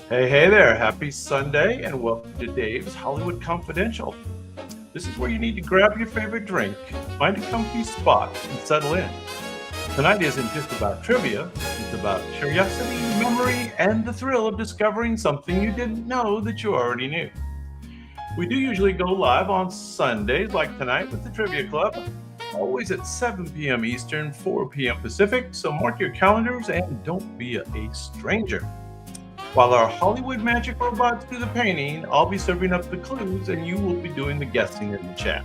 Hey there. Happy Sunday and welcome to Dave's Hollywood Confidential. This is where you need to grab your favorite drink, find a comfy spot, and settle in. Tonight isn't just about trivia, it's about curiosity, memory, and the thrill of discovering something you didn't know that you already knew. We do usually go live on Sundays, like tonight with the Trivia Club, always at 7 p.m. Eastern, 4 p.m. Pacific, so mark your calendars and don't be a stranger. While our Hollywood magic robots do the painting, I'll be serving up the clues and you will be doing the guessing in the chat.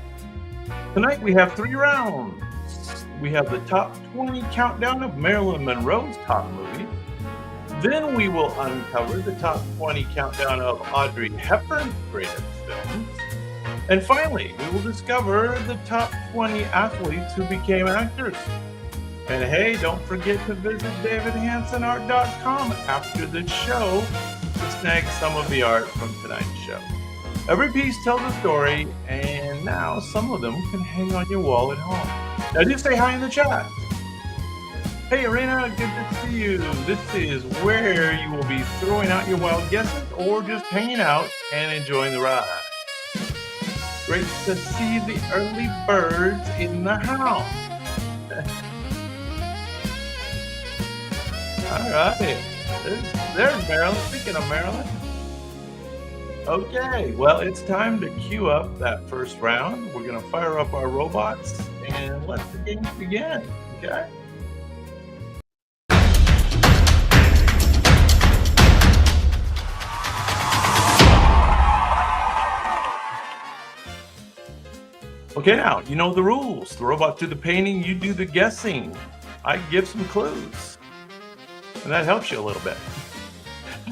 Tonight we have 3 rounds. We have the top 20 countdown of Marilyn Monroe's top movies. Then we will uncover the top 20 countdown of Audrey Hepburn's greatest films. And finally, we will discover the top 20 athletes who became actors. And hey, don't forget to visit davidhansonart.com after the show to snag some of the art from tonight's show. Every piece tells a story, and now some of them can hang on your wall at home. Now just say hi in the chat. Hey Arena, good to see you. This is where you will be throwing out your wild guesses or just hanging out and enjoying the ride. Great to see the early birds in the house. All right, there's Marilyn. Speaking of Marilyn. Okay, well, it's time to queue up that first round. We're going to fire up our robots and let the game begin, okay? Okay, now, you know the rules. The robots do the painting, you do the guessing. I give some clues. And that helps you a little bit.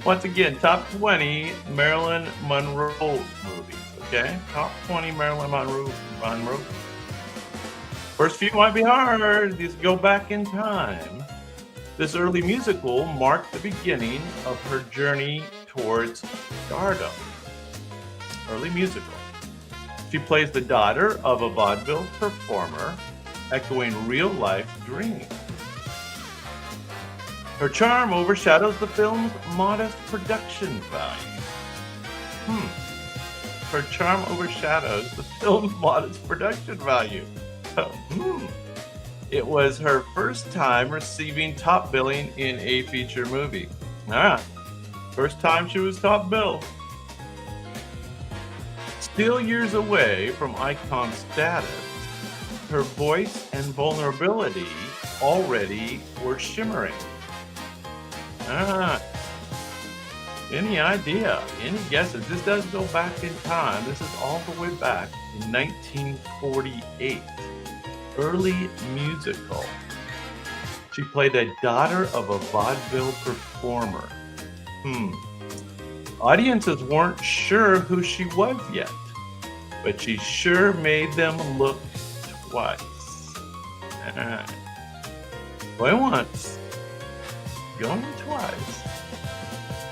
Once again, top 20 Marilyn Monroe movies, okay? Top 20 Marilyn Monroe. First few might be hard. These go back in time. This early musical marked the beginning of her journey towards stardom. Early musical. She plays the daughter of a vaudeville performer, echoing real-life dreams. Her charm overshadows the film's modest production value. Her charm overshadows the film's modest production value. It was her first time receiving top billing in a feature movie. First time she was top billed. Still years away from icon status, her voice and vulnerability already were shimmering. Any idea? Any guesses? This does go back in time. This is all the way back in 1948. Early musical. She played a daughter of a vaudeville performer. Audiences weren't sure who she was yet, but she sure made them look twice. Going once. Going twice.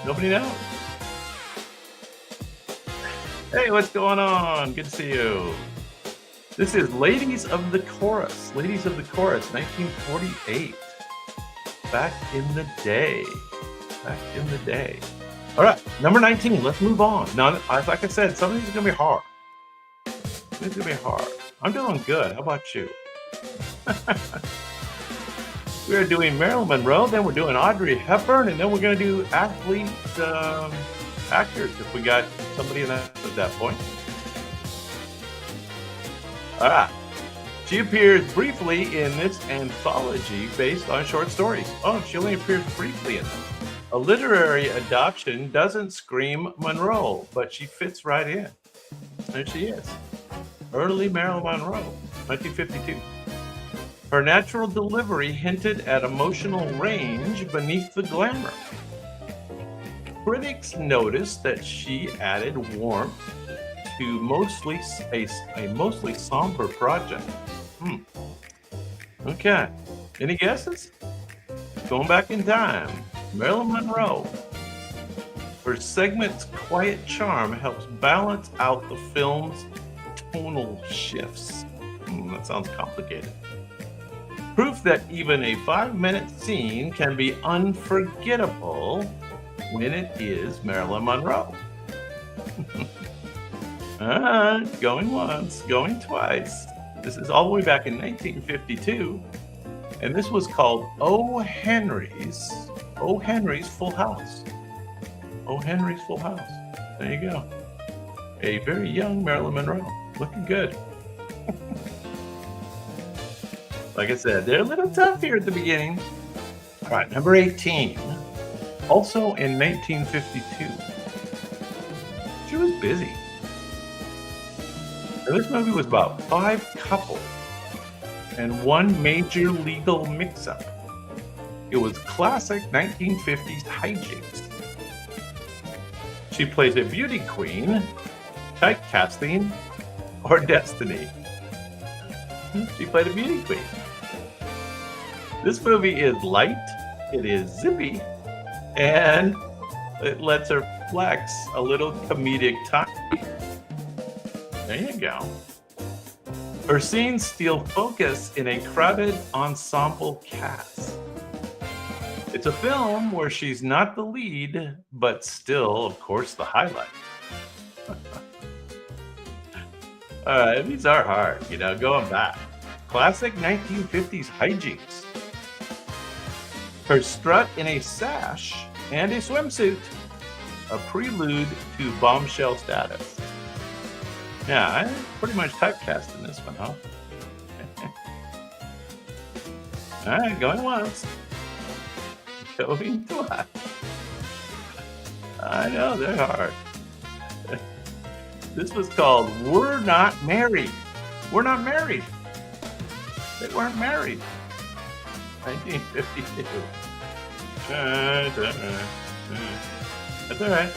Nobody knows. Hey, what's going on? Good to see you. This is Ladies of the Chorus. Ladies of the Chorus, 1948. Back in the day. Back in the day. All right, number 19. Let's move on. Now, like I said, some of these are going to be hard. This is going to be hard. I'm doing good. How about you? We're doing Marilyn Monroe, then we're doing Audrey Hepburn, and then we're going to do actors if we got somebody in that at that point. All right. She appears briefly in this anthology based on short stories. Oh, she only appears briefly in them. A literary adoption doesn't scream Monroe, but she fits right in. There she is. Early Marilyn Monroe, 1952. Her natural delivery hinted at emotional range beneath the glamour. Critics noticed that she added warmth to a mostly somber project. Okay, any guesses? Going back in time, Marilyn Monroe. Her segment's quiet charm helps balance out the film's tonal shifts. That sounds complicated. Proof that even a 5-minute scene can be unforgettable when it is Marilyn Monroe? Going once, going twice. This is all the way back in 1952, and this was called O. Henry's Full House. O. Henry's Full House. There you go. A very young Marilyn Monroe, looking good. Like I said, they're a little tough here at the beginning. All right, number 18. Also in 1952. She was busy. Now, this movie was about 5 couples and one major legal mix-up. It was classic 1950s hijinks. She plays a beauty queen, typecasting, or destiny. She played a beauty queen. This movie is light, it is zippy, and it lets her flex a little comedic timing. There you go. Her scenes steal focus in a crowded ensemble cast. It's a film where she's not the lead, but still, of course, the highlight. These are hard, going back. Classic 1950s hijinks. Her strut in a sash and a swimsuit, a prelude to bombshell status. Yeah, I pretty much typecast in this one, huh? All right, going once. Going twice. I know, they're hard. This was called We're Not Married. We're Not Married. They weren't married. 1952. That's all right.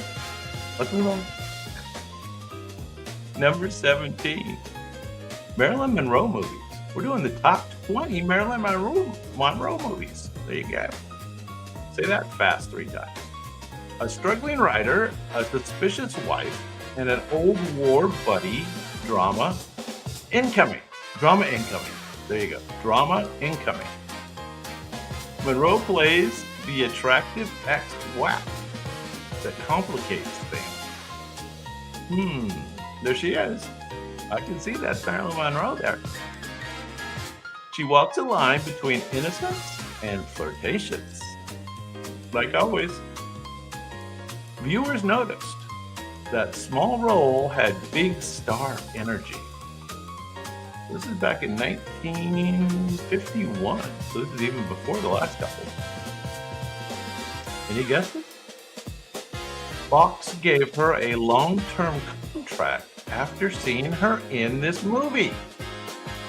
Let's move on. Number 17. Marilyn Monroe movies. We're doing the top 20 Marilyn Monroe movies. There you go. Say that fast 3 times. A struggling writer, a suspicious wife, and an old war buddy drama incoming. Drama incoming. There you go. Drama incoming. Monroe plays the attractive ex-wife that complicates things. There she is. I can see that Marilyn Monroe there. She walks a line between innocence and flirtatious. Like always. Viewers noticed that small role had big star energy. This is back in 1951, so this is even before the last couple. Any guesses? Fox gave her a long-term contract after seeing her in this movie.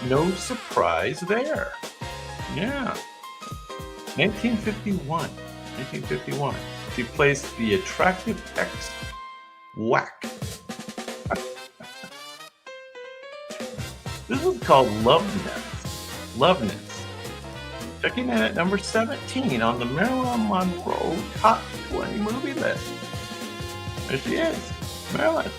No surprise there. Yeah. 1951. She plays the attractive ex-whack. This is called Loveness. Checking in at number 17 on the Marilyn Monroe Top 20 movie list. There she is, Marilyn.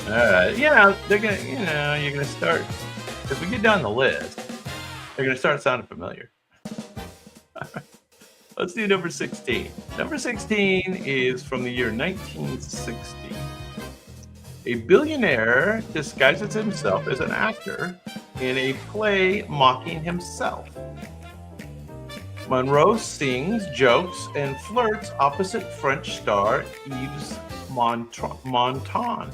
They're gonna, you're gonna start. If we get down the list, they're gonna start sounding familiar. Let's do number 16. Number 16 is from the year 1960. A billionaire disguises himself as an actor in a play mocking himself. Monroe sings, jokes, and flirts opposite French star Yves Montand.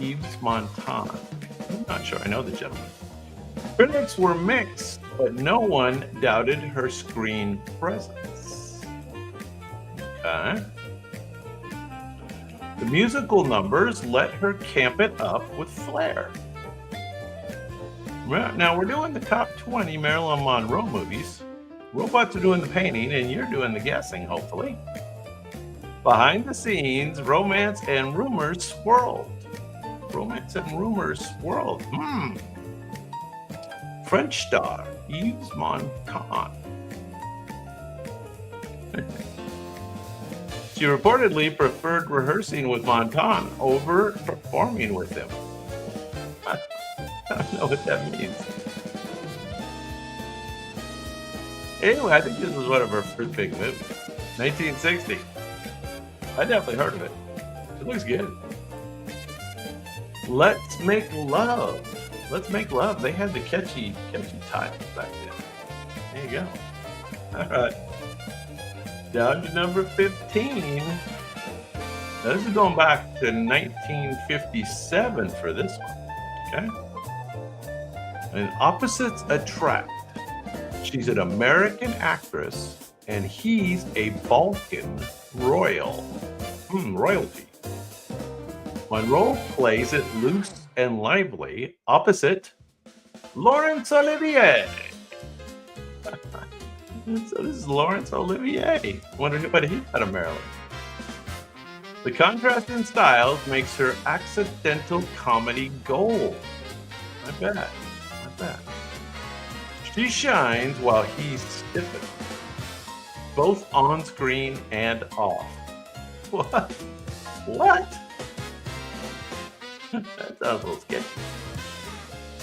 Yves Montand. I'm not sure I know the gentleman. Critics were mixed, but no one doubted her screen presence. Okay. The musical numbers let her camp it up with flair. Now we're doing the top 20 Marilyn Monroe movies. Robots are doing the painting and you're doing the guessing, hopefully. Behind the scenes, romance and rumors swirled. French star Yves Montand. She reportedly preferred rehearsing with Montand over performing with him. I don't know what that means. Anyway, I think this was one of her first big movies. 1960. I definitely heard of it. It looks good. Let's Make Love. Let's Make Love. They had the catchy titles back then. There you go. All right. Down to number 15. Now, this is going back to 1957 for this one. Okay. And Opposites Attract. She's an American actress, and he's a Balkan royalty. Monroe plays it loose and lively, opposite Laurence Olivier. So this is Laurence Olivier. Wonder what he thought of Marilyn. The contrast in styles makes her accidental comedy gold. I bet. She shines while he stiffens, both on screen and off. What? That sounds a little sketchy.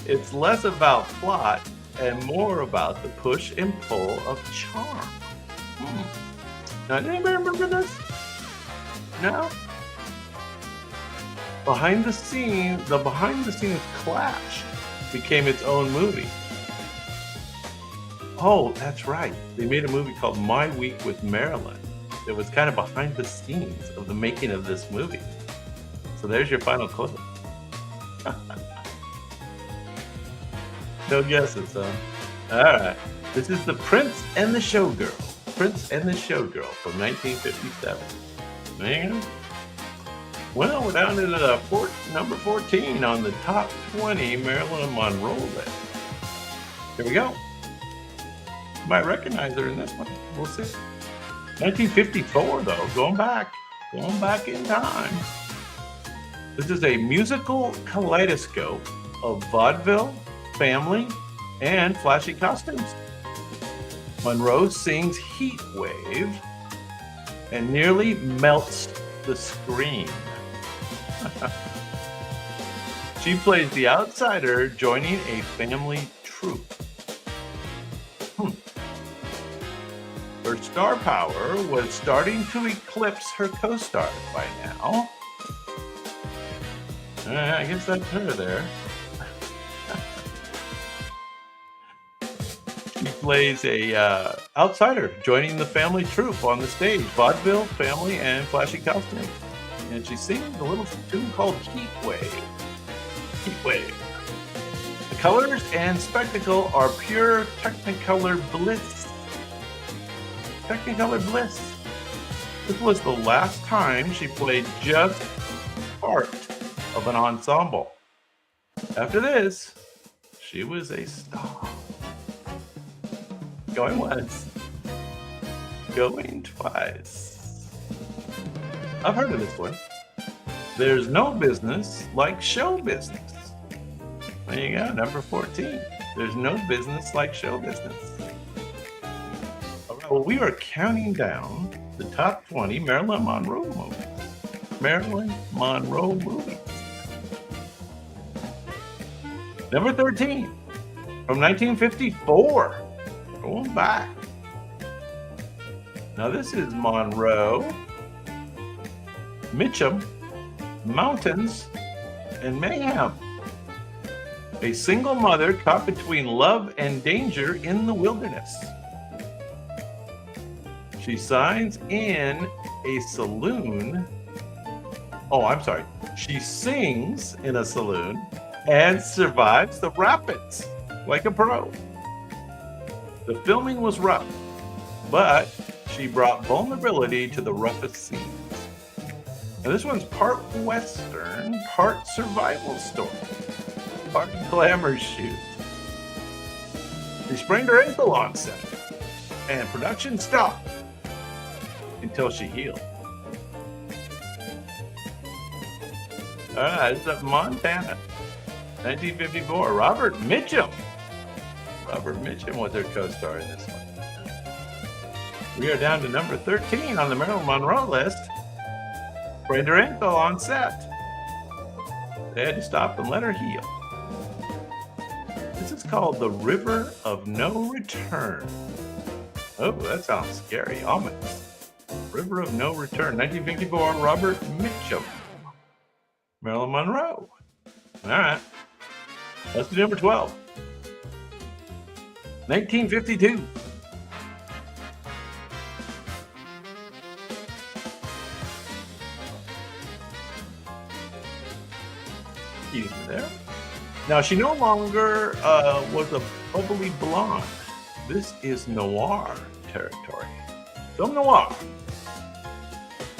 It's less about plot and more about the push and pull of charm. Now, does anybody remember this? No? The behind the scenes Clash became its own movie. Oh, that's right. They made a movie called My Week with Marilyn. It was kind of behind the scenes of the making of this movie. So there's your final clue. No guesses, huh? All right. This is The Prince and the Showgirl. Prince and the Showgirl from 1957. There you go. Well, we're down to the number 14 on the top 20 Marilyn Monroe list. Here we go. You might recognize her in this one. We'll see. 1954, though. Going back in time. This is a musical kaleidoscope of vaudeville, family, and flashy costumes. Monroe sings Heat Wave and nearly melts the screen. She plays the outsider joining a family troupe. Her star power was starting to eclipse her co-stars by now. I guess that's her there. She plays a outsider joining the family troupe on the stage. Vaudeville, family, and flashy costumes. And she sings a little tune called Heat Wave. Heat Wave. The colors and spectacle are pure Technicolor bliss. Technicolor bliss. This was the last time she played just part of an ensemble. After this, she was a star. Going once, going twice. I've heard of this one. There's no business like show business. There you go, number 14. There's no business like show business. All right, well, we are counting down the top 20 Marilyn Monroe movies. Marilyn Monroe movies. Number 13, from 1954. Going back. Now this is Monroe, Mitchum, Mountains, and Mayhem. A single mother caught between love and danger in the wilderness. She signs in a saloon. Oh, I'm sorry. She sings in a saloon and survives the rapids like a pro. The filming was rough, but she brought vulnerability to the roughest scenes. Now this one's part Western, part survival story, part glamour shoot. She sprained her ankle on set, and production stopped until she healed. All right, this is up Montana, 1954. Robert Mitchum. Robert Mitchum was her co-star in this one. We are down to number 13 on the Marilyn Monroe list. Sprained her ankle on set. They had to stop and let her heal. This is called The River of No Return. Oh, that sounds scary. Ominous. River of No Return, 1954, Robert Mitchum. Marilyn Monroe. All right. Let's do number 12. 1952. Excuse me there. Now, she no longer was a bubbly blonde. This is noir territory. Film noir.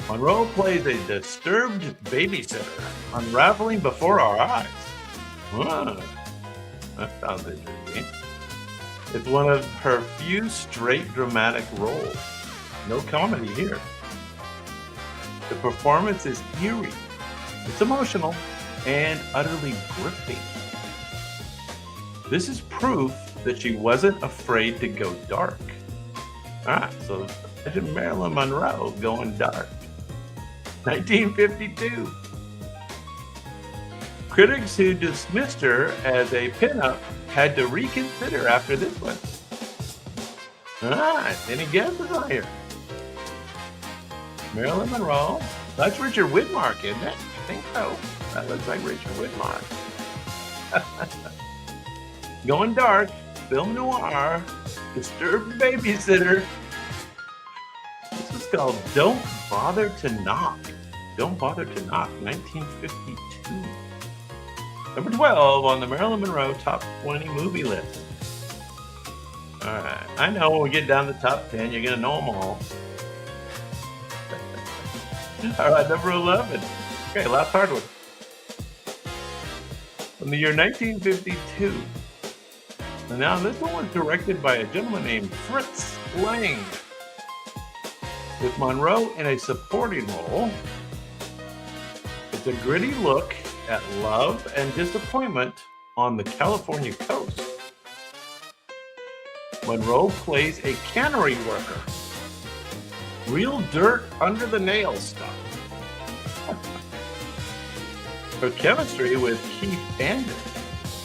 Monroe plays a disturbed babysitter, unraveling before our eyes. That sounds interesting. It's one of her few straight dramatic roles. No comedy here. The performance is eerie. It's emotional and utterly gripping. This is proof that she wasn't afraid to go dark. So imagine Marilyn Monroe going dark. 1952. Critics who dismissed her as a pinup had to reconsider after this one. Any guesses on here? Marilyn Monroe. That's Richard Widmark, isn't it? I think so. That looks like Richard Widmark. Going dark, film noir, disturbed babysitter. This is called Don't Bother to Knock. Don't Bother to Knock, 1952. Number 12 on the Marilyn Monroe Top 20 movie list. All right, I know when we get down to the top 10, you're going to know them all. All right, number 11. Okay, last hard one. From the year 1952. And now this one was directed by a gentleman named Fritz Lang, with Monroe in a supporting role. It's a gritty look at love and disappointment on the California coast. Monroe plays a cannery worker. Real dirt under the nail stuff. Her chemistry with Keith Andrews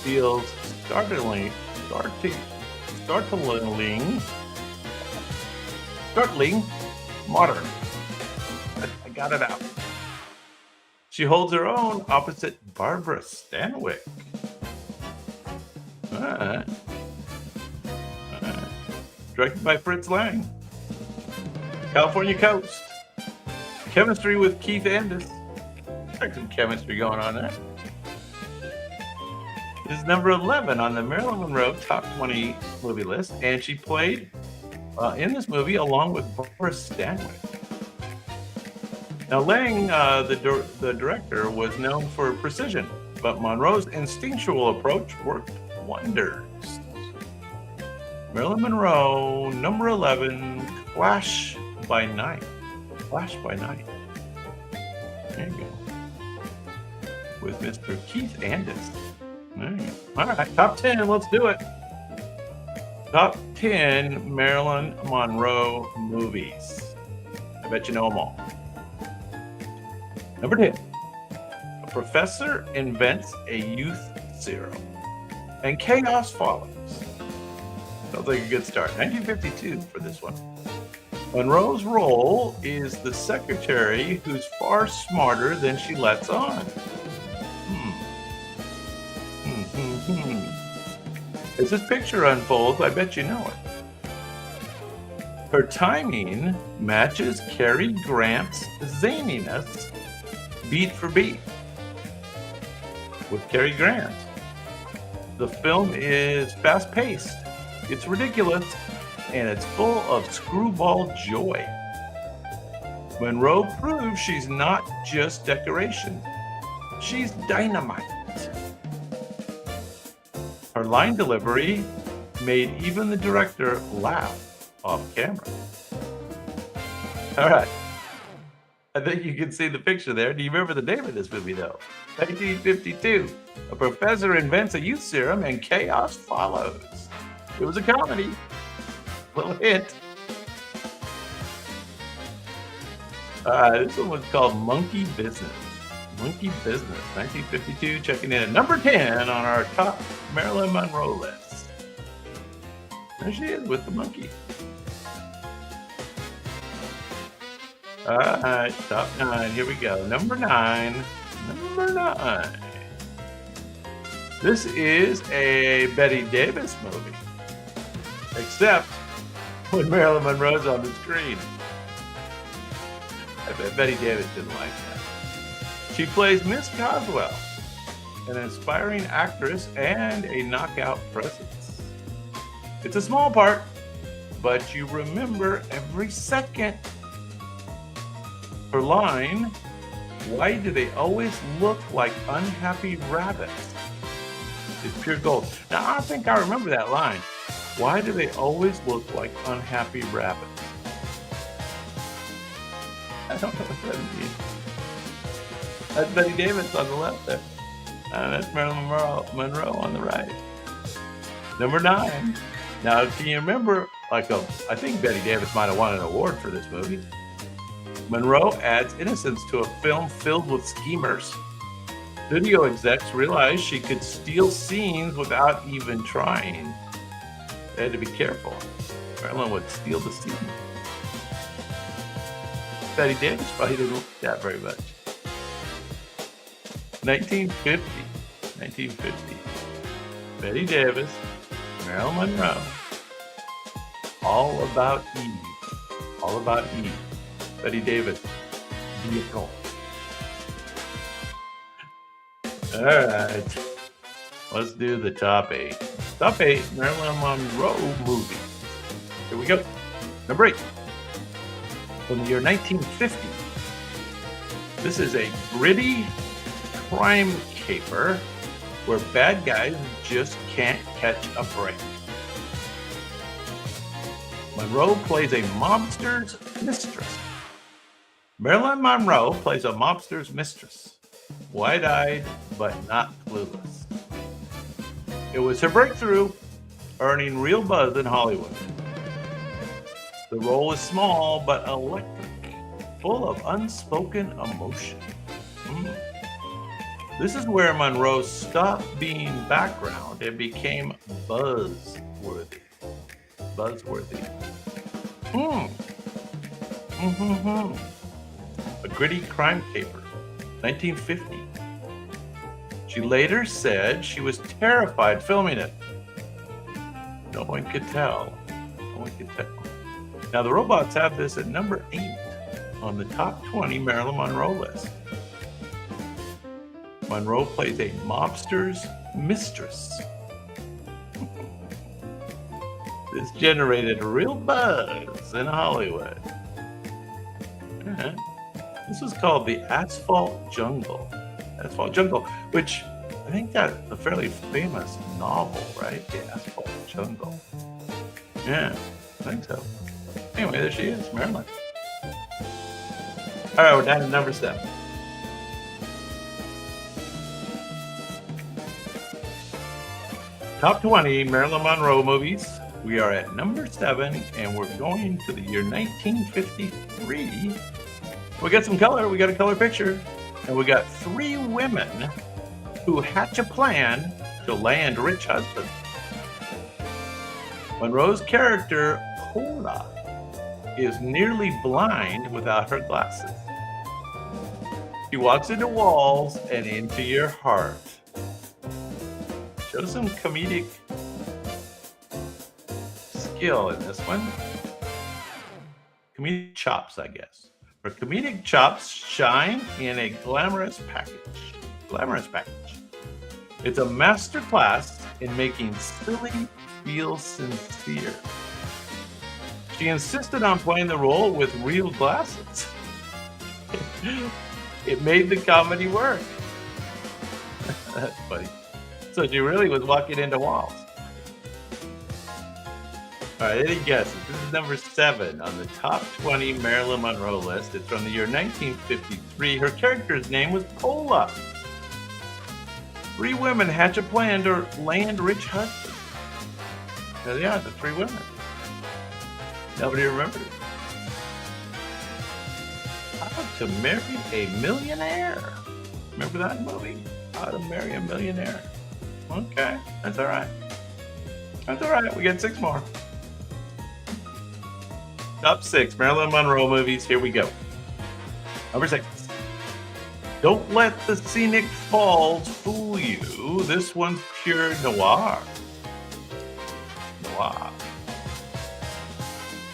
feels startling modern. I got it out. She holds her own opposite Barbara Stanwyck. All right. Directed by Fritz Lang. California coast. Chemistry with Keith Andrews. There's some chemistry going on there. This is number 11 on the Marilyn Monroe Top 20 movie list, and she played in this movie along with Barbara Stanwyck. Now, Lang, the director, was known for precision, but Monroe's instinctual approach worked wonders. Marilyn Monroe, number 11, Flash by Night. Flash by Night. There you go. With Mr. Keith Andrews. All right, top 10, let's do it. Top 10 Marilyn Monroe movies. I bet you know them all. Number 10. A professor invents a youth serum, and chaos follows. Sounds like a good start. 1952 for this one. Monroe's role is the secretary who's far smarter than she lets on. As this picture unfolds, I bet you know it. Her timing matches Cary Grant's zaniness beat for beat. With Cary Grant, the film is fast-paced, it's ridiculous, and it's full of screwball joy. Monroe proves she's not just decoration, she's dynamite. Her line delivery made even the director laugh off camera. All right. I think you can see the picture there. Do you remember the name of this movie, though? 1952. A professor invents a youth serum and chaos follows. It was a comedy. Little hint. This one was called Monkey Business. Monkey Business, 1952, checking in at number 10 on our top Marilyn Monroe list. There she is with the monkey. All right, top 9. Here we go. Number 9. Number 9. This is a Betty Davis movie, except when Marilyn Monroe's on the screen. I bet Betty Davis didn't like that. She plays Miss Coswell, an inspiring actress and a knockout presence. It's a small part, but you remember every second. Her line, "Why do they always look like unhappy rabbits?" is pure gold. Now, I think I remember that line. Why do they always look like unhappy rabbits? I don't know what that means. That's Betty Davis on the left there. That's Marilyn Monroe on the right. Number 9. Now, can you remember, I think Betty Davis might have won an award for this movie. Monroe adds innocence to a film filled with schemers. Video execs realized she could steal scenes without even trying. They had to be careful. Marilyn would steal the scene. Betty Davis probably didn't like that very much. 1950. Betty Davis, Marilyn Monroe. All About Eve. All About Eve. Betty Davis. Vehicle. All right. Let's do the top 8. Top 8 Marilyn Monroe movies. Here we go. Number 8. From the year 1950. This is a gritty crime caper where bad guys just can't catch a break. Monroe plays a mobster's mistress. Marilyn Monroe plays a mobster's mistress, wide-eyed but not clueless. It was her breakthrough, earning real buzz in Hollywood. The role is small but electric, full of unspoken emotion. This is where Monroe stopped being background and became buzzworthy. A gritty crime caper, 1950. She later said she was terrified filming it. No one could tell. Now the robots have this at number 8 on the top 20 Marilyn Monroe list. Monroe plays a mobster's mistress. This generated real buzz in Hollywood. This was called the Asphalt Jungle. Which I think that's a fairly famous novel, right? The Asphalt Jungle. Yeah, I think so. Anyway, there she is, Marilyn. All right, we're down to number 7. Top 20 Marilyn Monroe movies. We are at number 7, and we're going to the year 1953. We got some color. We got a color picture. And we got 3 women who hatch a plan to land rich husbands. Monroe's character, Paula, is nearly blind without her glasses. She walks into walls and into your heart. Show some comedic skill in this one. Comedic chops, I guess. Her comedic chops shine in a glamorous package. It's a master class in making silly feel sincere. She insisted on playing the role with real glasses. It made the comedy work. That's funny. So she really was walking into walls. All right, any guesses? This is number 7 on the top 20 Marilyn Monroe list. It's from the year 1953. Her character's name was Paula. 3 women hatch a plan to land rich husbands. There they are, the 3 women. Nobody remembers. How to Marry a Millionaire. Remember that movie? How to Marry a Millionaire. Okay, that's all right. We got 6 more. Top 6 Marilyn Monroe movies. Here we go. Number 6. Don't let the scenic falls fool you. This one's pure noir. Noir.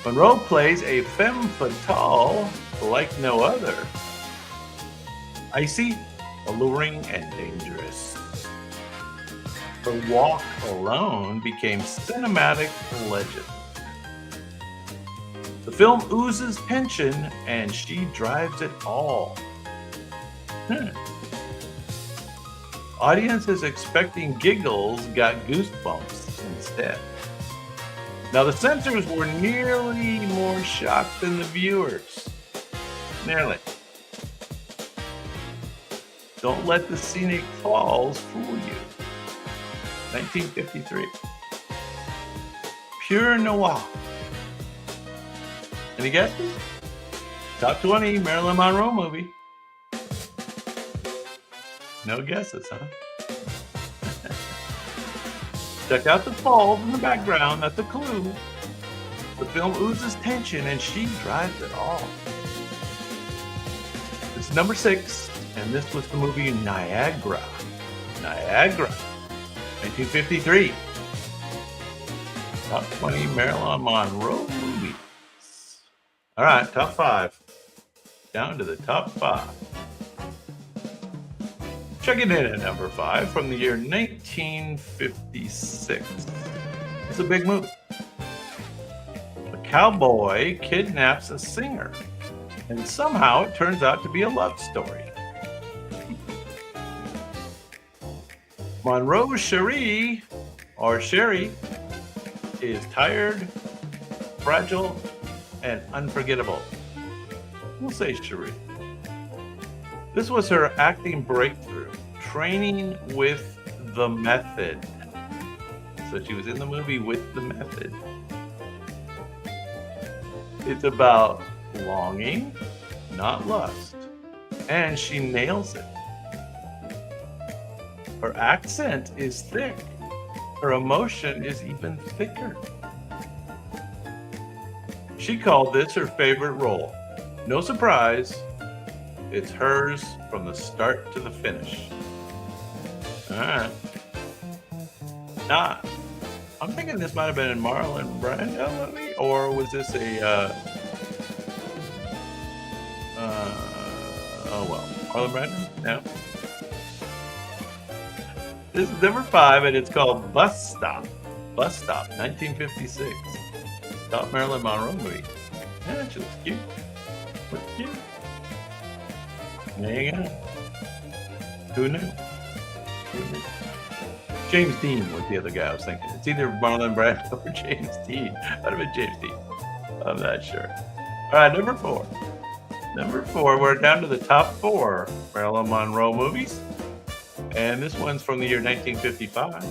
Monroe plays a femme fatale like no other. Icy, alluring, and dangerous. Her walk alone became cinematic legend. The film oozes tension, and she drives it all. Audiences expecting giggles got goosebumps instead. Now, the censors were nearly more shocked than the viewers. Nearly. Don't let the scenic falls fool you. 1953. Pure noir. Any guesses? Top 20 Marilyn Monroe movie. No guesses, huh? Check out the falls in the background. That's a clue. The film oozes tension, and she drives it all. This is number 6, and this was the movie Niagara. Niagara, 1953. Top 20 Marilyn Monroe movies. All right, top 5. Down to the top 5. Checking in at number 5 from the year 1956. It's a big movie. A cowboy kidnaps a singer, and somehow it turns out to be a love story. Monroe's Cherie, or Sherry, is tired, fragile, and unforgettable. We'll say Cherie. This was her acting breakthrough, training with the method. So she was in the movie with the method. It's about longing, not lust, and she nails it. Her accent is thick. Her emotion is even thicker. She called this her favorite role. No surprise. It's hers from the start to the finish. All right. Now, I'm thinking this might have been a Marlon Brando movie, or was this a, Marlon Brando? No. This is number 5, and it's called Bus Stop. Bus Stop, 1956. Top Marilyn Monroe movie. Yeah, she looks cute. Looks cute. There you go. Who knew? Who knew? James Dean was the other guy I was thinking. It's either Marlon Brando or James Dean. Might have been James Dean. I'm not sure. All right, number 4. Number 4, we're down to the top 4 Marilyn Monroe movies. And this one's from the year 1955.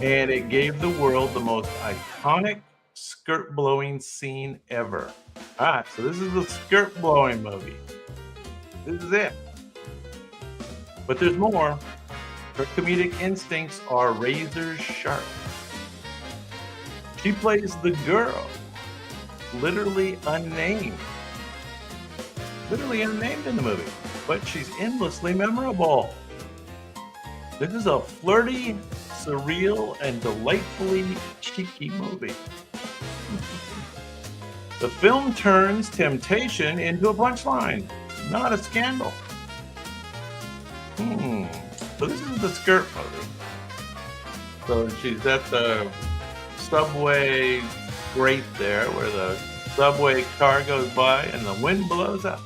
And it gave the world the most iconic skirt-blowing scene ever. All right, so this is the skirt-blowing movie. This is it. But there's more. Her comedic instincts are razor sharp. She plays the girl, literally unnamed. Literally unnamed in the movie, but she's endlessly memorable. This is a flirty, surreal, and delightfully cheeky movie. The film turns temptation into a punchline, not a scandal. So this is the skirt movie. So she's at the subway grate there where the subway car goes by and the wind blows up.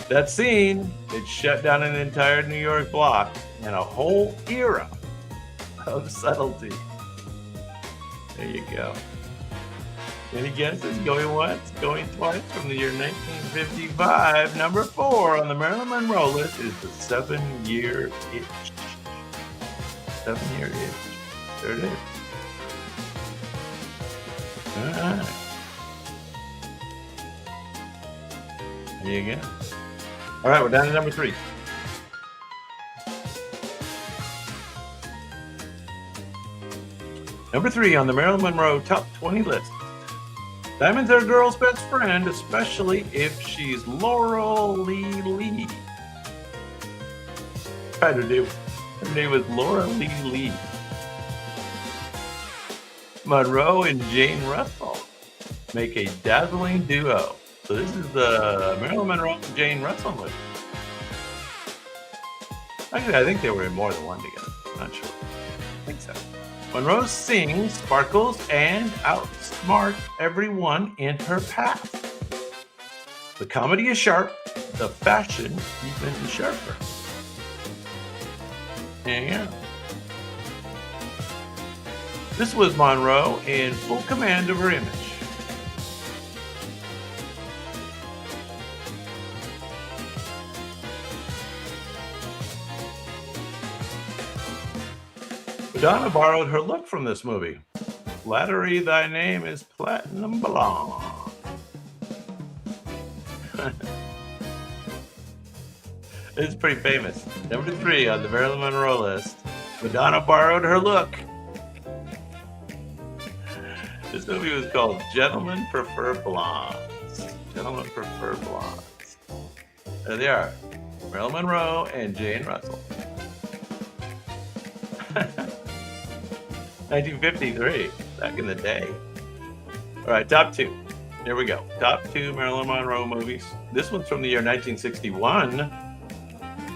That scene, it shut down an entire New York block and a whole era of subtlety. There you go. Any guesses? Going once, going twice from the year 1955. Number 4 on the Marilyn Monroe list is the 7-Year Itch. 7-Year Itch. There it is. All right. There you go. All right, we're down to number 3. Number 3 on the Marilyn Monroe Top 20 list. Diamonds are a girl's best friend, especially if she's Laurel Lee. Her name was Laura Lee. Monroe and Jane Russell make a dazzling duo. So this is the Marilyn Monroe and Jane Russell movie. Actually, I think they were in more than one together. Not sure. I think so. Monroe sings, sparkles, and outsmarts everyone in her path. The comedy is sharp, the fashion even sharper. Yeah. This was Monroe in full command of her image. Madonna borrowed her look from this movie. Flattery, thy name is platinum blonde. It's pretty famous. Number 3 on the Marilyn Monroe list. Madonna borrowed her look. This movie was called Gentlemen Prefer Blondes. Gentlemen Prefer Blondes. There they are. Marilyn Monroe and Jane Russell. 1953, back in the day. All right, top 2. Here we go. Top 2 Marilyn Monroe movies. This one's from the year 1961,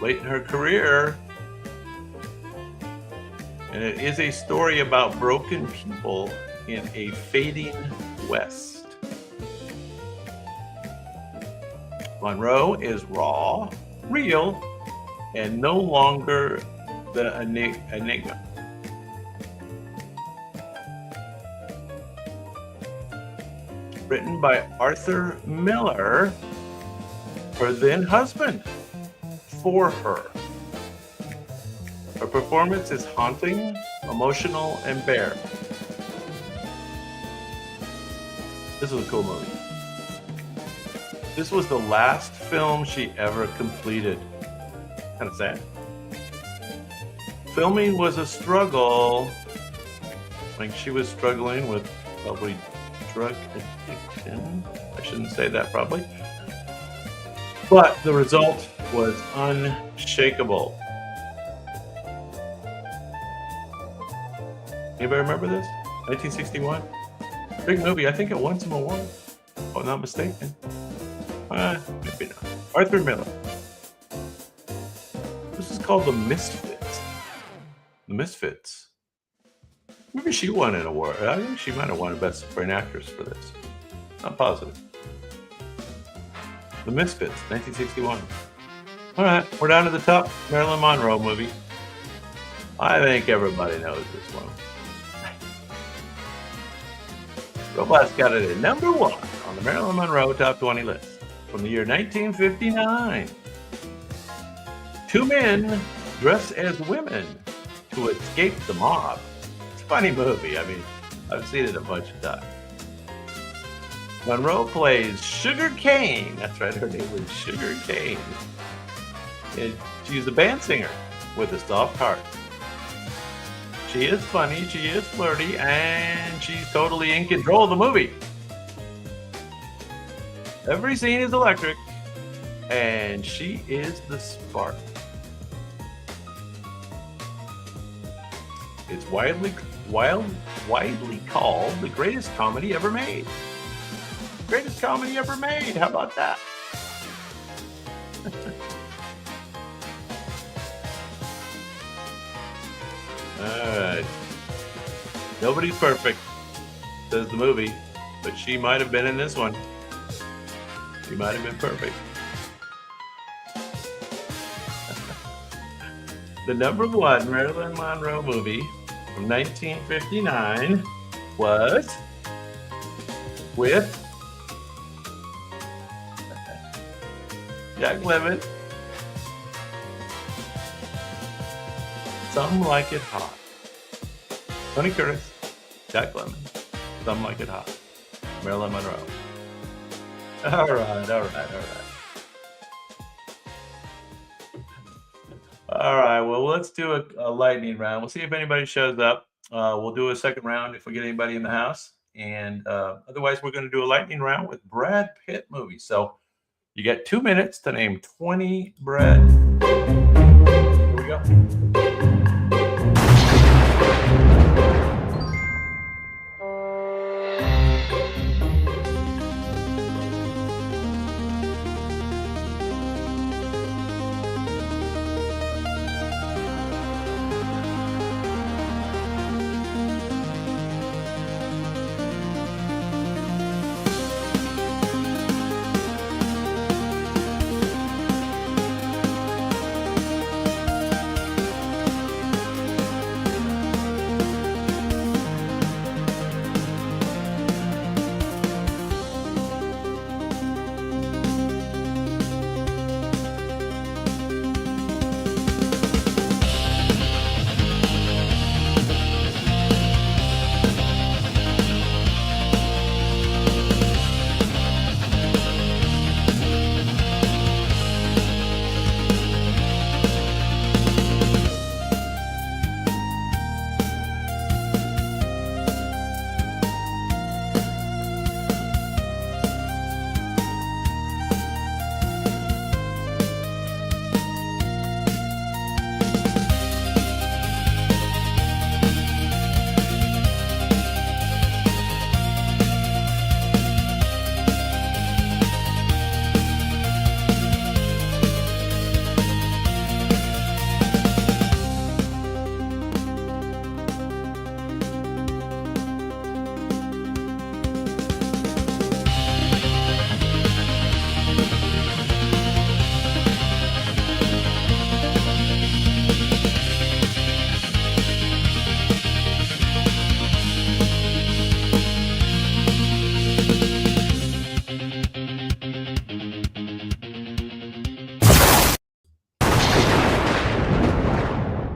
late in her career. And it is a story about broken people in a fading West. Monroe is raw, real, and no longer the enigma. Written by Arthur Miller, her then husband, for her. Her performance is haunting, emotional, and bare. This was a cool movie. This was the last film she ever completed. Kind of sad. Filming was a struggle. Like she was struggling with probably drug addiction. I shouldn't say that probably. But the result was unshakable. Anybody remember this? 1961? Big movie. I think it won some awards. If I'm not mistaken. Maybe not. Arthur Miller. This is called The Misfits. The Misfits. Maybe she won an award. I think she might have won a Best Supporting Actress for this. Not positive. The Misfits, 1961. All right, we're down to the top Marilyn Monroe movie. I think everybody knows this one. Robots got it at number 1 on the Marilyn Monroe Top 20 list from the year 1959. 2 men dress as women to escape the mob. It's a funny movie. I mean, I've seen it a bunch of times. Monroe plays Sugar Cane. That's right, her name was Sugar Cane. And she's a band singer with a soft heart. She is funny, she is flirty, and she's totally in control of the movie. Every scene is electric, and she is the spark. It's widely called the greatest comedy ever made. Greatest comedy ever made. How about that? All right. Nobody's perfect, says the movie, but she might have been in this one. She might have been perfect. The number 1 Marilyn Monroe movie from 1959 was with Jack Lemmon. Some Like It Hot. Tony Curtis, Jack Lemmon. Some Like It Hot. Marilyn Monroe. All right. All right, well, let's do a lightning round. We'll see if anybody shows up. We'll do a second round if we get anybody in the house. And otherwise, we're going to do a lightning round with Brad Pitt movies. So you get 2 minutes to name 20 Brad. Here we go.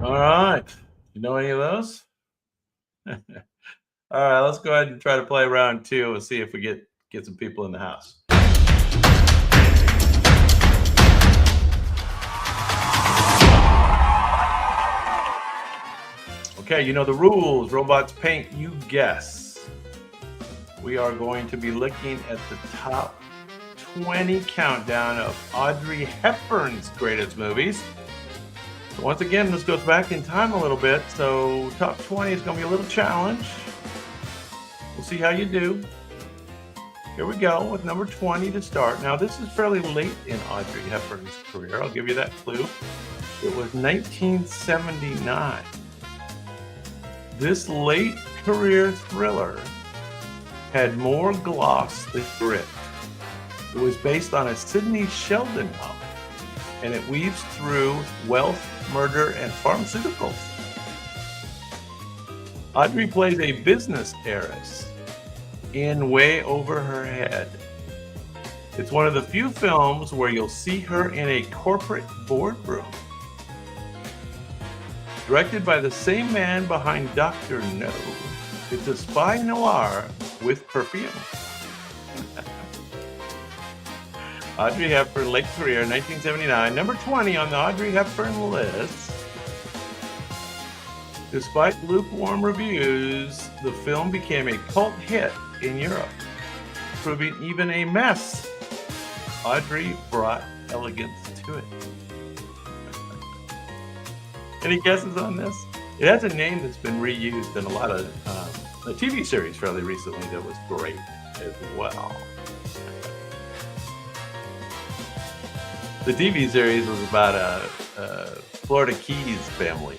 All right. You know any of those? All right, let's go ahead and try to play round 2 and see if we get some people in the house. Okay, you know the rules. Robots paint, you guess. We are going to be looking at the top 20 countdown of Audrey Hepburn's greatest movies. So once again, this goes back in time a little bit, so top 20 is going to be a little challenge. We'll see how you do. Here we go with number 20 to start. Now, this is fairly late in Audrey Hepburn's career. I'll give you that clue. It was 1979. This late career thriller had more gloss than grit. It was based on a Sidney Sheldon novel, and it weaves through wealth, murder, and pharmaceuticals. Audrey plays a business heiress in Way Over Her Head. It's one of the few films where you'll see her in a corporate boardroom. Directed by the same man behind Dr. No, it's a spy noir with perfume. Audrey Hepburn, late career, 1979. Number 20 on the Audrey Hepburn list. Despite lukewarm reviews, the film became a cult hit in Europe, proving even a mess. Audrey brought elegance to it. Any guesses on this? It has a name that's been reused in a lot of a TV series fairly recently that was great as well. The TV series was about a Florida Keys family.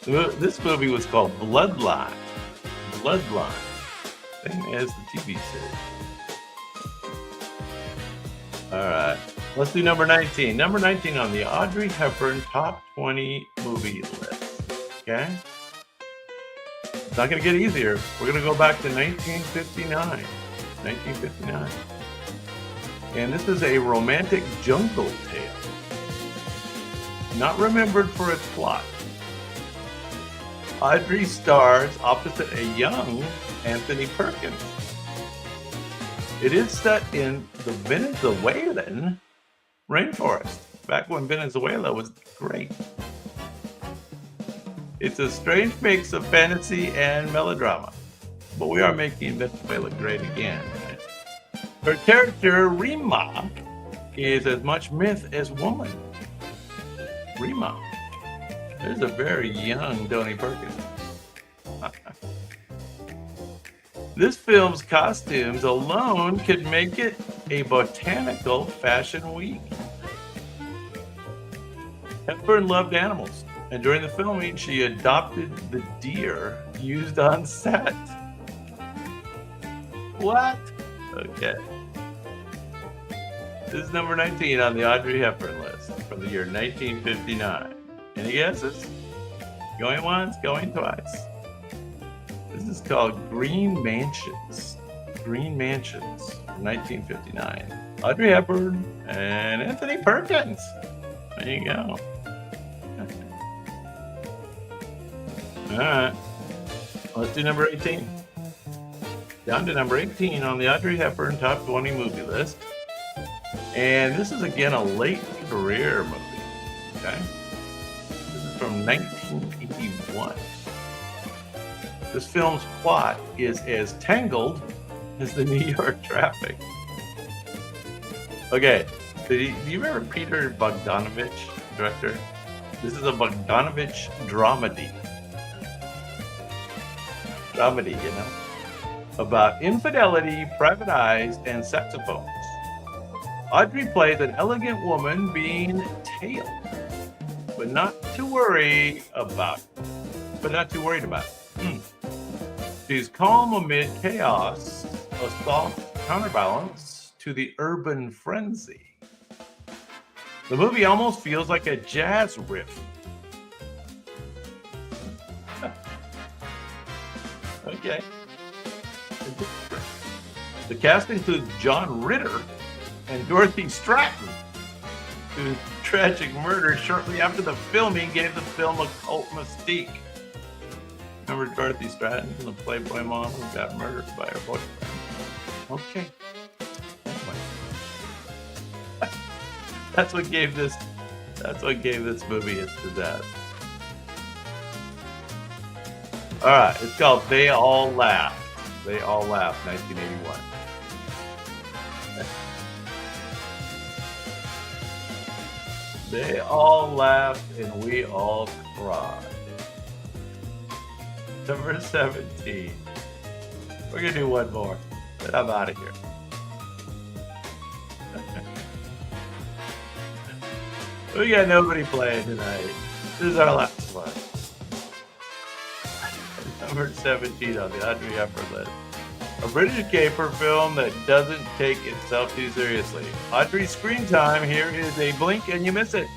This movie was called Bloodline. Bloodline. Same as the TV series. All right. Let's do number 19. Number 19 on the Audrey Hepburn top 20 movie list. Okay? It's not going to get easier. We're going to go back to 1959. 1959. And this is a romantic jungle tale. Not remembered for its plot. Audrey stars opposite a young Anthony Perkins. It is set in the Venezuelan rainforest, back when Venezuela was great. It's a strange mix of fantasy and melodrama. But we are making Venezuela great again. Right? Her character, Rima, is as much myth as woman. Rima. There's a very young Tony Perkins. This film's costumes alone could make it a botanical fashion week. Hepburn loved animals, and during the filming, she adopted the deer used on set. What? Okay. This is number 19 on the Audrey Hepburn list from the year 1959. Any guesses? Going once, going twice. This is called Green Mansions. Green Mansions, 1959. Audrey Hepburn and Anthony Perkins. There you go. All right. Let's do number 18. Down to number 18 on the Audrey Hepburn Top 20 movie list. And this is again a late career movie. Okay. This is from 1981. This film's plot is as tangled as the New York traffic. Okay, do you remember Peter Bogdanovich, director? This is a Bogdanovich dramedy. Dramedy, you know, about infidelity, private eyes, and saxophones. Audrey plays an elegant woman being tailed, but not too worried about it. She's calm amid chaos, a soft counterbalance to the urban frenzy. The movie almost feels like a jazz riff. Okay. The cast includes John Ritter and Dorothy Stratton, whose tragic murder shortly after the filming gave the film a cult mystique. Remember Dorothy Stratton, the Playboy mom who got murdered by her boyfriend? Okay. Anyway. That's what gave this movie its pizzazz. All right, it's called They All Laughed. They All Laughed, 1981. They all laughed and we all cried. Number 17. We're gonna do one more, then I'm out of here. We got nobody playing tonight. This is our last one. Number 17 on the Audrey Hepburn list. A British caper film that doesn't take itself too seriously. Audrey's screen time here is a blink and you miss it.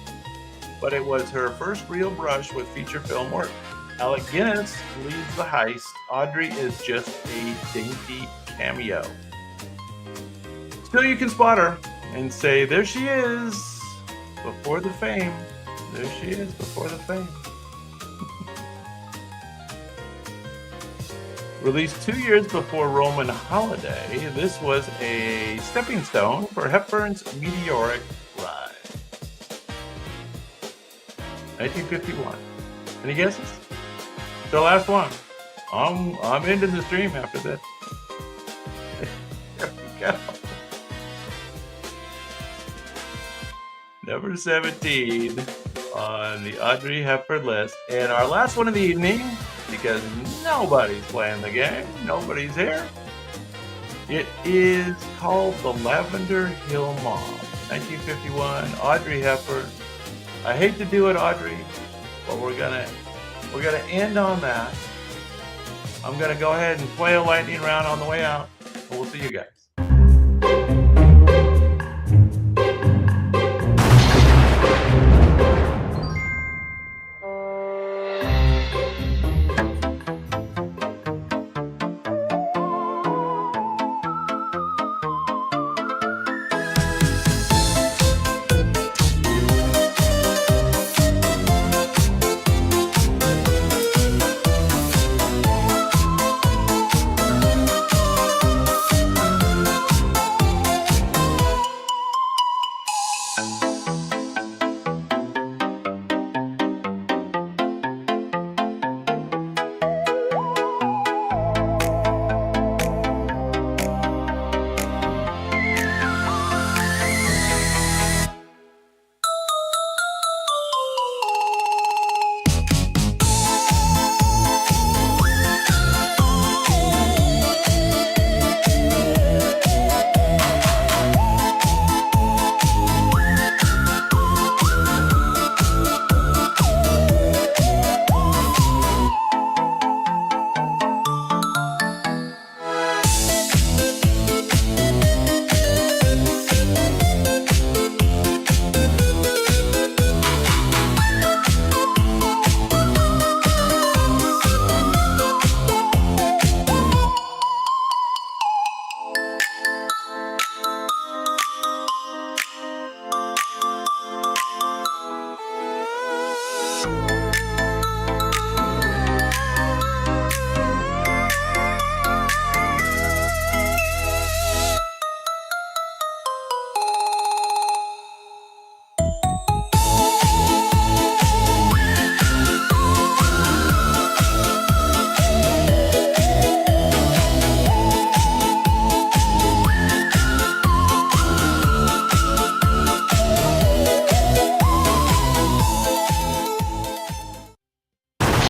But it was her first real brush with feature film work. Alec Guinness leads the heist. Audrey is just a dainty cameo. Still, you can spot her and say, there she is, before the fame. There she is, before the fame. Released 2 years before Roman Holiday, this was a stepping stone for Hepburn's meteoric rise. 1951. Any guesses? The last one. I'm ending the stream after this. There we go. Number 17 on the Audrey Hepburn list. And our last one of the evening, because nobody's playing the game, nobody's here. It is called The Lavender Hill Mob, 1951, Audrey Hepburn. I hate to do it, Audrey, but we're gonna end on that. I'm gonna go ahead and play a lightning round on the way out, and we'll see you guys.